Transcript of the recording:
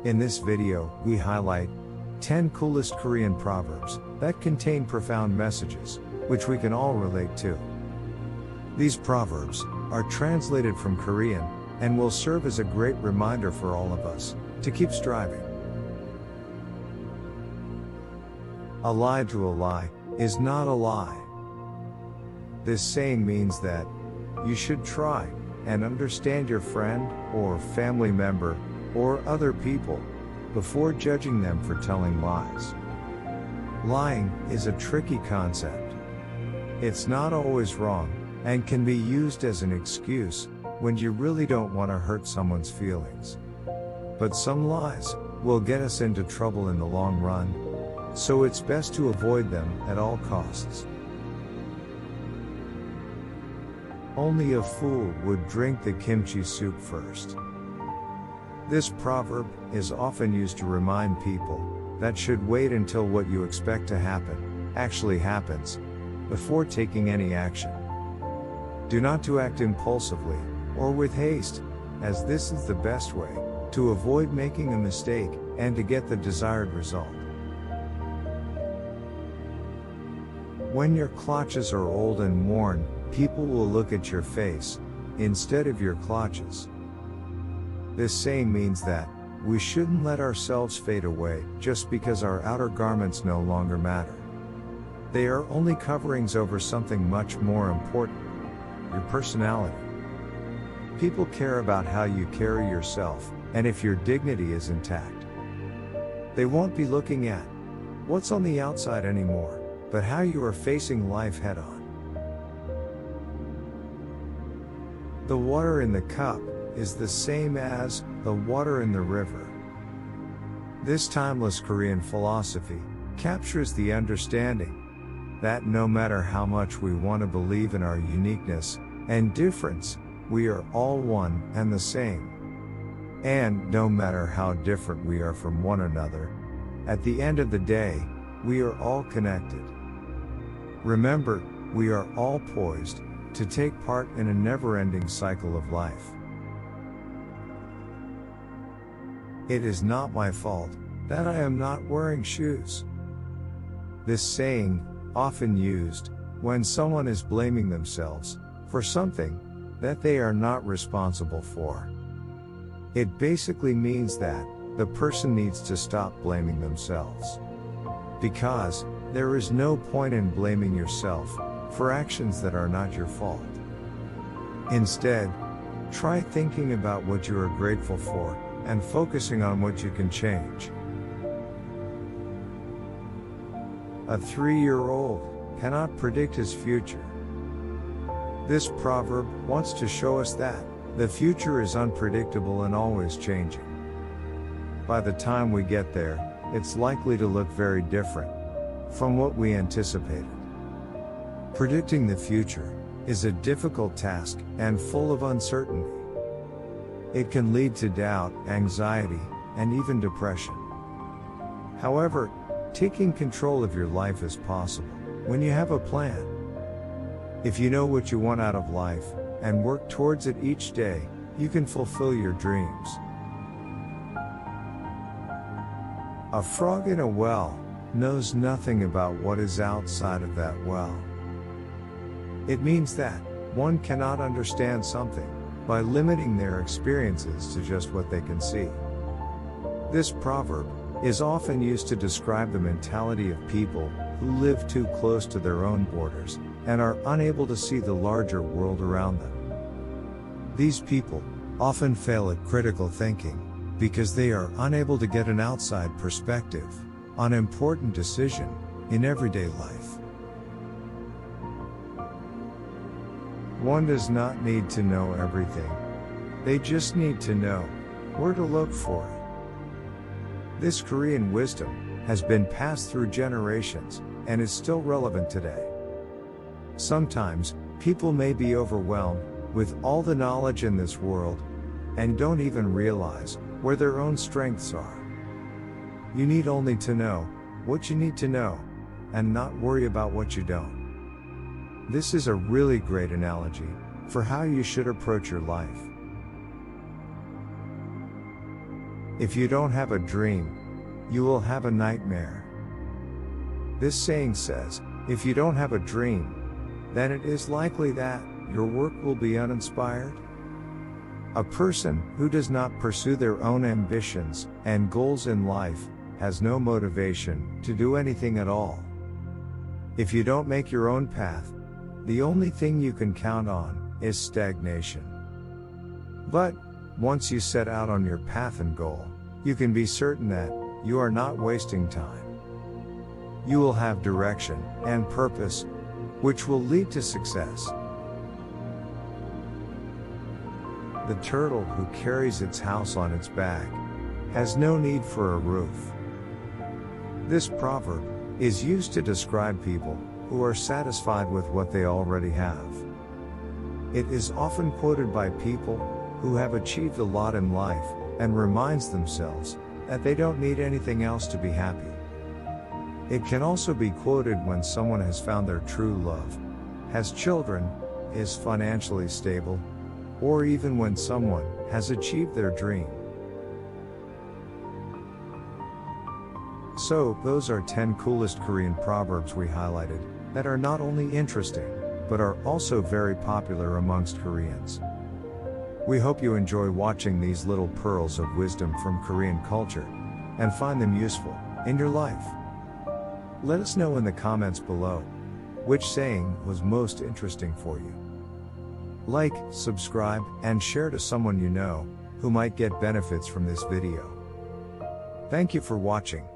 In this video, we highlight 10 coolest Korean proverbs that contain profound messages, which we can all relate to. These proverbs are translated from Korean and will serve as a great reminder for all of us to keep striving. A lie to a lie is not a lie. This saying means that you should try and understand your friend or family member or other people before judging them for telling lies. Lying is a tricky concept. It's not always wrong and can be used as an excuse when you really don't want to hurt someone's feelings. But some lies will get us into trouble in the long run, so it's best to avoid them at all costs. Only a fool would drink the kimchi soup first. This proverb is often used to remind people that should wait until what you expect to happen actually happens before taking any action. Do not to act impulsively or with haste, as this is the best way to avoid making a mistake and to get the desired result. When your clutches are old and worn, people will look at your face instead of your clutches. This saying means that we shouldn't let ourselves fade away just because our outer garments no longer matter. They are only coverings over something much more important: your personality. People care about how you carry yourself, and if your dignity is intact. They won't be looking at what's on the outside anymore, but how you are facing life head on. The water in the cup is the same as the water in the river. This timeless Korean philosophy captures the understanding that no matter how much we want to believe in our uniqueness and difference, we are all one and the same. And no matter how different we are from one another, at the end of the day, we are all connected. Remember, we are all poised to take part in a never-ending cycle of life. It is not my fault that I am not wearing shoes. This saying, often used when someone is blaming themselves for something that they are not responsible for. It basically means that the person needs to stop blaming themselves. Because there is no point in blaming yourself for actions that are not your fault. Instead, try thinking about what you are grateful for and focusing on what you can change. A 3-year-old cannot predict his future. This proverb wants to show us that the future is unpredictable and always changing. By the time we get there, it's likely to look very different from what we anticipated. Predicting the future is a difficult task and full of uncertainty. It can lead to doubt, anxiety, and even depression. However, taking control of your life is possible when you have a plan. If you know what you want out of life and work towards it each day, you can fulfill your dreams. A frog in a well knows nothing about what is outside of that well. It means that one cannot understand something by limiting their experiences to just what they can see. This proverb is often used to describe the mentality of people who live too close to their own borders and are unable to see the larger world around them. These people often fail at critical thinking because they are unable to get an outside perspective on important decisions in everyday life. One does not need to know everything. They just need to know where to look for it. This Korean wisdom has been passed through generations and is still relevant today. Sometimes, people may be overwhelmed with all the knowledge in this world and don't even realize where their own strengths are. You need only to know what you need to know and not worry about what you don't. This is a really great analogy for how you should approach your life. If you don't have a dream, you will have a nightmare. This saying says, if you don't have a dream, then it is likely that your work will be uninspired. A person who does not pursue their own ambitions and goals in life has no motivation to do anything at all. If you don't make your own path, the only thing you can count on is stagnation. But once you set out on your path and goal, you can be certain that you are not wasting time. You will have direction and purpose, which will lead to success. The turtle who carries its house on its back has no need for a roof. This proverb is used to describe people who are satisfied with what they already have. It is often quoted by people who have achieved a lot in life and reminds themselves that they don't need anything else to be happy. It can also be quoted when someone has found their true love, has children, is financially stable, or even when someone has achieved their dream. So, those are 10 coolest Korean proverbs we highlighted that are not only interesting, but are also very popular amongst Koreans. We hope you enjoy watching these little pearls of wisdom from Korean culture and find them useful in your life. Let us know in the comments below which saying was most interesting for you. Like, subscribe, and share to someone you know who might get benefits from this video. Thank you for watching.